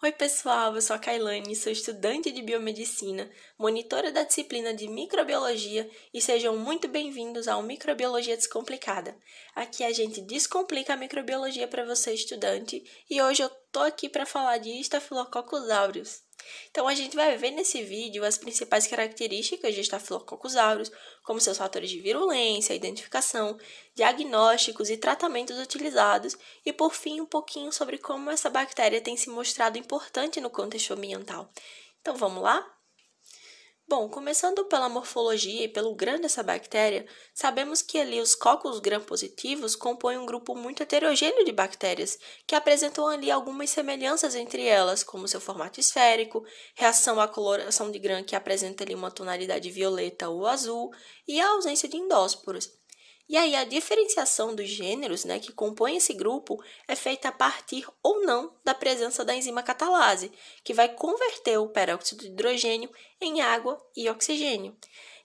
Oi, pessoal, eu sou a Kailane, sou estudante de biomedicina, monitora da disciplina de microbiologia e sejam muito bem-vindos ao Microbiologia Descomplicada. Aqui a gente descomplica a microbiologia para você, estudante, e hoje eu tô aqui para falar de Staphylococcus aureus. Então, a gente vai ver nesse vídeo as principais características de Staphylococcus aureus, como seus fatores de virulência, identificação, diagnósticos e tratamentos utilizados, e por fim, um pouquinho sobre como essa bactéria tem se mostrado importante no contexto ambiental. Então, vamos lá? Bom, começando pela morfologia e pelo gram dessa bactéria, sabemos que ali os Coccus gram-positivos compõem um grupo muito heterogêneo de bactérias, que apresentam ali algumas semelhanças entre elas, como seu formato esférico, reação à coloração de gram que apresenta ali uma tonalidade violeta ou azul, e a ausência de endósporos. E aí, a diferenciação dos gêneros, que compõem esse grupo é feita a partir ou não da presença da enzima catalase, que vai converter o peróxido de hidrogênio em água e oxigênio.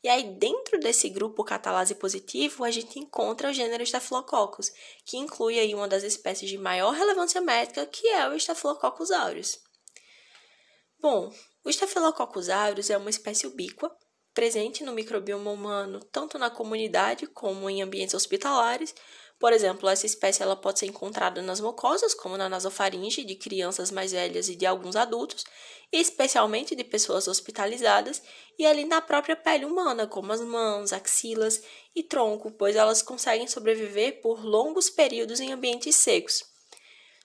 E aí, dentro desse grupo catalase positivo, a gente encontra o gênero Staphylococcus, que inclui aí uma das espécies de maior relevância médica, que é o Staphylococcus aureus. Bom, o Staphylococcus aureus é uma espécie ubíqua, presente no microbioma humano, tanto na comunidade como em ambientes hospitalares. Por exemplo, essa espécie ela pode ser encontrada nas mucosas, como na nasofaringe de crianças mais velhas e de alguns adultos, e especialmente de pessoas hospitalizadas, e ali na própria pele humana, como as mãos, axilas e tronco, pois elas conseguem sobreviver por longos períodos em ambientes secos.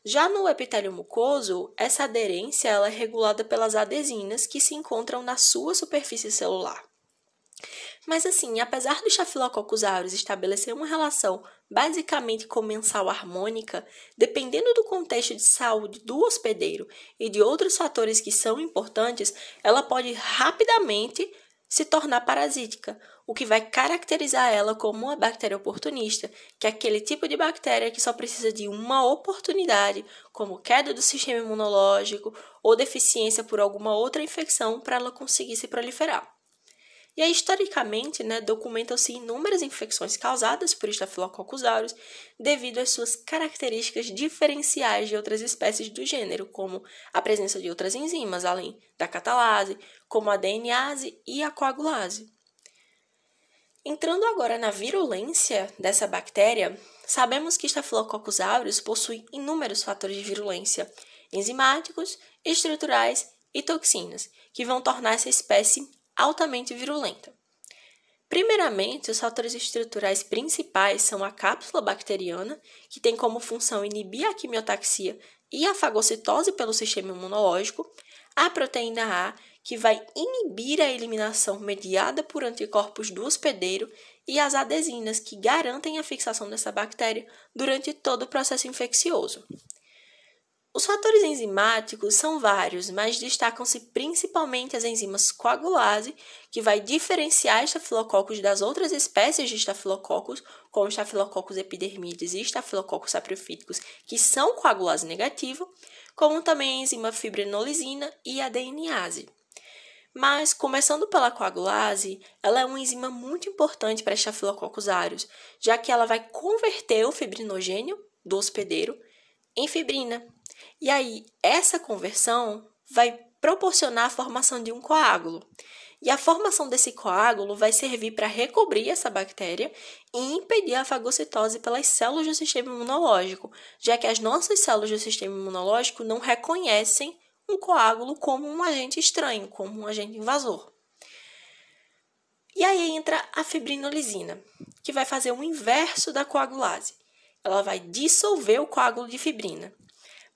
Já no epitélio mucoso, essa aderência ela é regulada pelas adesinas que se encontram na sua superfície celular. Mas assim, apesar do Staphylococcus aureus estabelecer uma relação basicamente comensal harmônica, dependendo do contexto de saúde do hospedeiro e de outros fatores que são importantes, ela pode rapidamente se tornar parasítica, o que vai caracterizar ela como uma bactéria oportunista, que é aquele tipo de bactéria que só precisa de uma oportunidade, como queda do sistema imunológico ou deficiência por alguma outra infecção para ela conseguir se proliferar. E aí, historicamente, documentam-se inúmeras infecções causadas por Staphylococcus aureus devido às suas características diferenciais de outras espécies do gênero, como a presença de outras enzimas, além da catalase, como a DNase e a coagulase. Entrando agora na virulência dessa bactéria, sabemos que Staphylococcus aureus possui inúmeros fatores de virulência enzimáticos, estruturais e toxinas, que vão tornar essa espécie altamente virulenta. Primeiramente, os fatores estruturais principais são a cápsula bacteriana, que tem como função inibir a quimiotaxia e a fagocitose pelo sistema imunológico, a proteína A, que vai inibir a eliminação mediada por anticorpos do hospedeiro, e as adesinas, que garantem a fixação dessa bactéria durante todo o processo infeccioso. Os fatores enzimáticos são vários, mas destacam-se principalmente as enzimas coagulase, que vai diferenciar Staphylococcus das outras espécies de Staphylococcus, como Staphylococcus epidermidis e Staphylococcus saprophyticus, que são coagulase negativa, como também a enzima fibrinolisina e a DNase. Mas, começando pela coagulase, ela é uma enzima muito importante para Staphylococcus aureus, já que ela vai converter o fibrinogênio do hospedeiro em fibrina. E aí, essa conversão vai proporcionar a formação de um coágulo. E a formação desse coágulo vai servir para recobrir essa bactéria e impedir a fagocitose pelas células do sistema imunológico, já que as nossas células do sistema imunológico não reconhecem um coágulo como um agente estranho, como um agente invasor. E aí entra a fibrinolisina, que vai fazer o inverso da coagulase. Ela vai dissolver o coágulo de fibrina.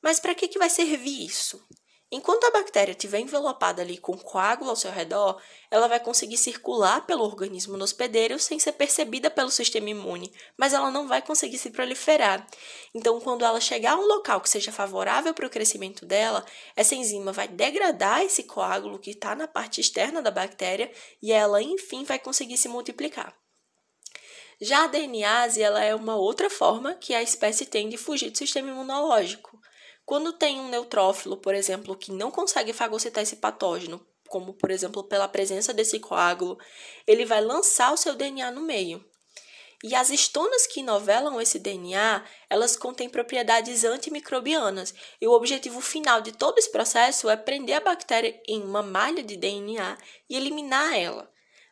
Mas para que vai servir isso? Enquanto a bactéria estiver envelopada ali com coágulo ao seu redor, ela vai conseguir circular pelo organismo no hospedeiro sem ser percebida pelo sistema imune, mas ela não vai conseguir se proliferar. Então, quando ela chegar a um local que seja favorável para o crescimento dela, essa enzima vai degradar esse coágulo que está na parte externa da bactéria e ela, enfim, vai conseguir se multiplicar. Já a DNase, ela é uma outra forma que a espécie tem de fugir do sistema imunológico. Quando tem um neutrófilo, por exemplo, que não consegue fagocitar esse patógeno, como, por exemplo, pela presença desse coágulo, ele vai lançar o seu DNA no meio. E as histonas que novelam esse DNA, elas contêm propriedades antimicrobianas. E o objetivo final de todo esse processo é prender a bactéria em uma malha de DNA e eliminar ela.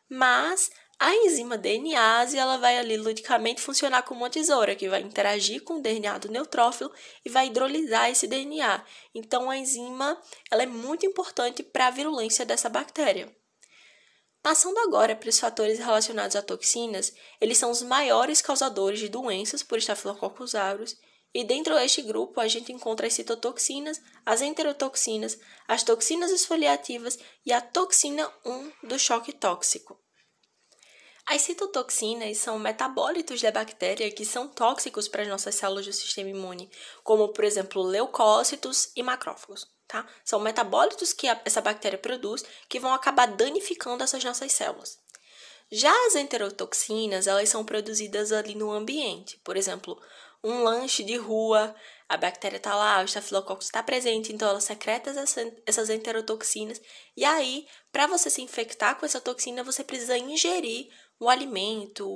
Mas a enzima DNase, ela vai ali ludicamente funcionar como uma tesoura, que vai interagir com o DNA do neutrófilo e vai hidrolisar esse DNA. Então, a enzima, ela é muito importante para a virulência dessa bactéria. Passando agora para os fatores relacionados a toxinas, eles são os maiores causadores de doenças por Staphylococcus aureus, e dentro deste grupo a gente encontra as citotoxinas, as enterotoxinas, as toxinas esfoliativas e a toxina 1 do choque tóxico. As citotoxinas são metabólitos da bactéria que são tóxicos para as nossas células do sistema imune, como, por exemplo, leucócitos e macrófagos. Tá? São metabólitos que essa bactéria produz que vão acabar danificando essas nossas células. Já as enterotoxinas, elas são produzidas ali no ambiente. Por exemplo, um lanche de rua, a bactéria está lá, o estafilococcus está presente, então ela secreta essas enterotoxinas. E aí, para você se infectar com essa toxina, você precisa ingerir um alimento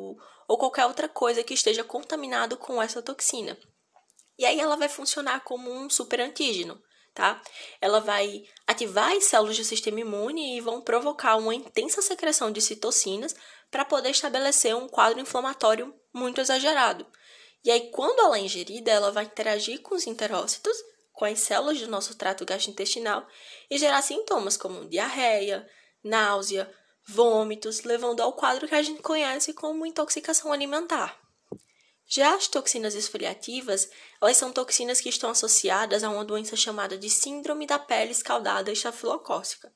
ou qualquer outra coisa que esteja contaminado com essa toxina. E aí ela vai funcionar como um superantígeno. Tá? Ela vai ativar as células do sistema imune e vão provocar uma intensa secreção de citocinas para poder estabelecer um quadro inflamatório muito exagerado. E aí, quando ela é ingerida, ela vai interagir com os enterócitos, com as células do nosso trato gastrointestinal e gerar sintomas como diarreia, náusea, vômitos, levando ao quadro que a gente conhece como intoxicação alimentar. Já as toxinas esfoliativas, elas são toxinas que estão associadas a uma doença chamada de síndrome da pele escaldada estafilocócica.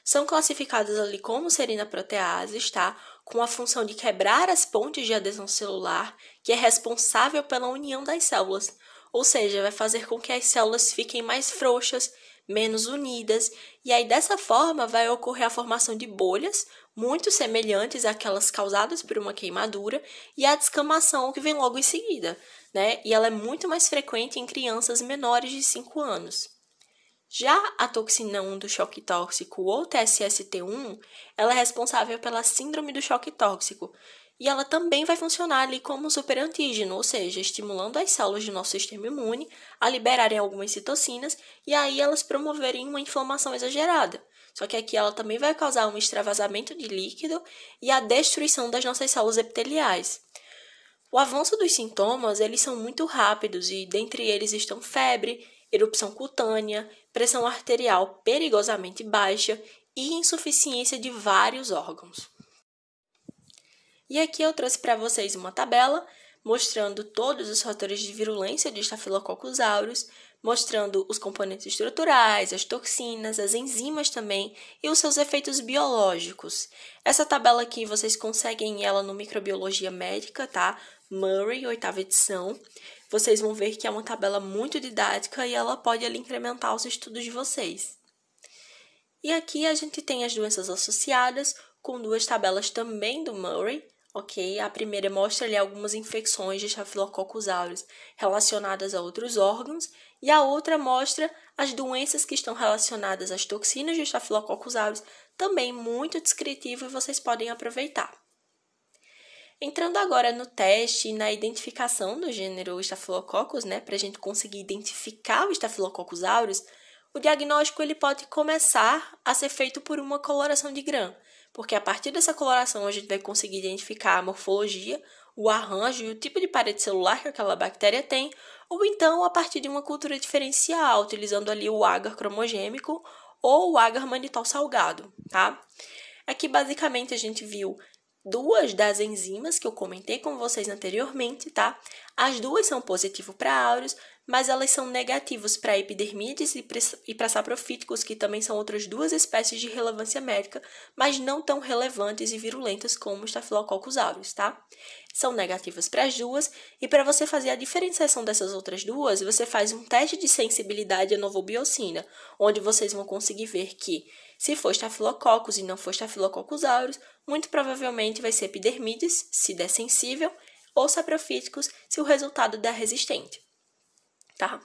São classificadas ali como serina proteases, tá? Com a função de quebrar as pontes de adesão celular, que é responsável pela união das células, ou seja, vai fazer com que as células fiquem mais frouxas, menos unidas, e aí dessa forma vai ocorrer a formação de bolhas, muito semelhantes àquelas causadas por uma queimadura, e a descamação que vem logo em seguida, né? E ela é muito mais frequente em crianças menores de 5 anos. Já a toxina 1 do choque tóxico, ou TSST1, ela é responsável pela síndrome do choque tóxico, e ela também vai funcionar ali como um superantígeno, ou seja, estimulando as células do nosso sistema imune a liberarem algumas citocinas e aí elas promoverem uma inflamação exagerada. Só que aqui ela também vai causar um extravasamento de líquido e a destruição das nossas células epiteliais. O avanço dos sintomas, eles são muito rápidos e dentre eles estão febre, erupção cutânea, pressão arterial perigosamente baixa e insuficiência de vários órgãos. E aqui eu trouxe para vocês uma tabela mostrando todos os fatores de virulência de Staphylococcus aureus, mostrando os componentes estruturais, as toxinas, as enzimas também e os seus efeitos biológicos. Essa tabela aqui vocês conseguem ela no Microbiologia Médica, tá? Murray, 8ª edição. Vocês vão ver que é uma tabela muito didática e ela pode ali incrementar os estudos de vocês. E aqui a gente tem as doenças associadas com 2 tabelas também do Murray. Ok, a primeira mostra ali algumas infecções de Staphylococcus aureus relacionadas a outros órgãos e a outra mostra as doenças que estão relacionadas às toxinas de Staphylococcus aureus, também muito descritivo e vocês podem aproveitar. Entrando agora no teste e na identificação do gênero Staphylococcus, né, para a gente conseguir identificar o Staphylococcus aureus, o diagnóstico ele pode começar a ser feito por uma coloração de Gram, porque a partir dessa coloração a gente vai conseguir identificar a morfologia, o arranjo e o tipo de parede celular que aquela bactéria tem, ou então a partir de uma cultura diferencial, utilizando ali o agar cromogêmico ou o agar manitol salgado, tá? Aqui basicamente a gente viu 2 das enzimas que eu comentei com vocês anteriormente, tá? As 2 são positivas para aureus, mas elas são negativas para epidermídeos e para saprofíticos, que também são outras 2 espécies de relevância médica, mas não tão relevantes e virulentas como o Staphylococcus aureus, tá? São negativas para as 2, e para você fazer a diferenciação dessas outras 2, você faz um teste de sensibilidade à novobiocina, onde vocês vão conseguir ver que, se for Staphylococcus e não for Staphylococcus aureus, muito provavelmente vai ser epidermides, se der sensível, ou saprofíticos, se o resultado der resistente. Tá?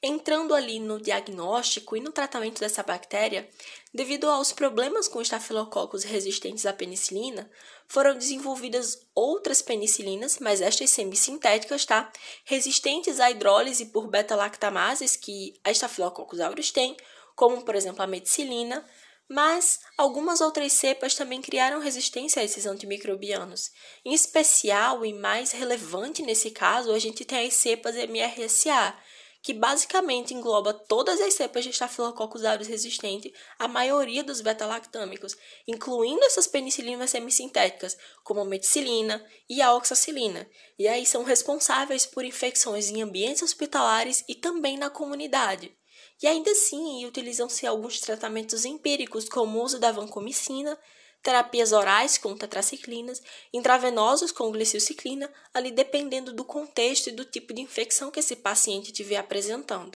Entrando ali no diagnóstico e no tratamento dessa bactéria, devido aos problemas com estafilococos resistentes à penicilina, foram desenvolvidas outras penicilinas, mas estas semissintéticas, tá? Resistentes à hidrólise por beta-lactamases que a Staphylococcus aureus tem, como, por exemplo, a meticilina, mas algumas outras cepas também criaram resistência a esses antimicrobianos. Em especial e mais relevante nesse caso, a gente tem as cepas MRSA, que basicamente engloba todas as cepas de Staphylococcus aureus resistente à maioria dos beta-lactâmicos, incluindo essas penicilinas semissintéticas, como a meticilina e a oxacilina, e aí são responsáveis por infecções em ambientes hospitalares e também na comunidade. E ainda assim, utilizam-se alguns tratamentos empíricos, como o uso da vancomicina, terapias orais com tetraciclinas, intravenosos com glicilciclina, ali dependendo do contexto e do tipo de infecção que esse paciente estiver apresentando.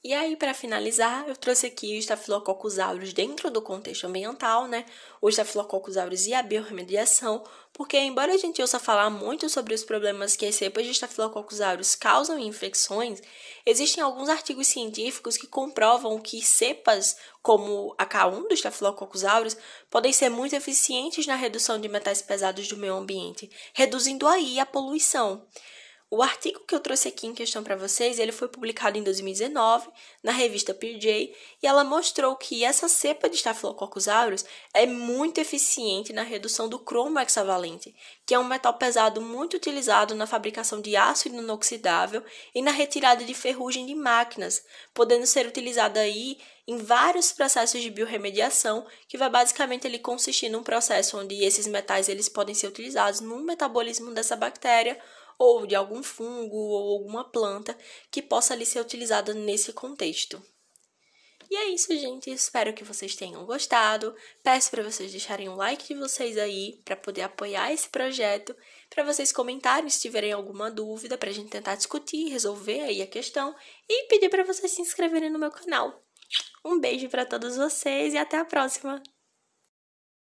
E aí, para finalizar, eu trouxe aqui o Staphylococcus aureus dentro do contexto ambiental, né? O Staphylococcus aureus e a biorremediação, porque embora a gente ouça falar muito sobre os problemas que as cepas de Staphylococcus aureus causam em infecções, existem alguns artigos científicos que comprovam que cepas como a K1 do Staphylococcus aureus podem ser muito eficientes na redução de metais pesados do meio ambiente, reduzindo aí a poluição. O artigo que eu trouxe aqui em questão para vocês, ele foi publicado em 2019 na revista PJ e ela mostrou que essa cepa de Staphylococcus aureus é muito eficiente na redução do cromo hexavalente, que é um metal pesado muito utilizado na fabricação de aço inoxidável e na retirada de ferrugem de máquinas, podendo ser utilizada aí em vários processos de biorremediação, que vai basicamente ele consistir num processo onde esses metais eles podem ser utilizados no metabolismo dessa bactéria ou de algum fungo ou alguma planta que possa ali ser utilizada nesse contexto. E é isso, gente. Espero que vocês tenham gostado. Peço para vocês deixarem o like de vocês aí para poder apoiar esse projeto, para vocês comentarem se tiverem alguma dúvida, para a gente tentar discutir, resolver aí a questão e pedir para vocês se inscreverem no meu canal. Um beijo para todos vocês e até a próxima!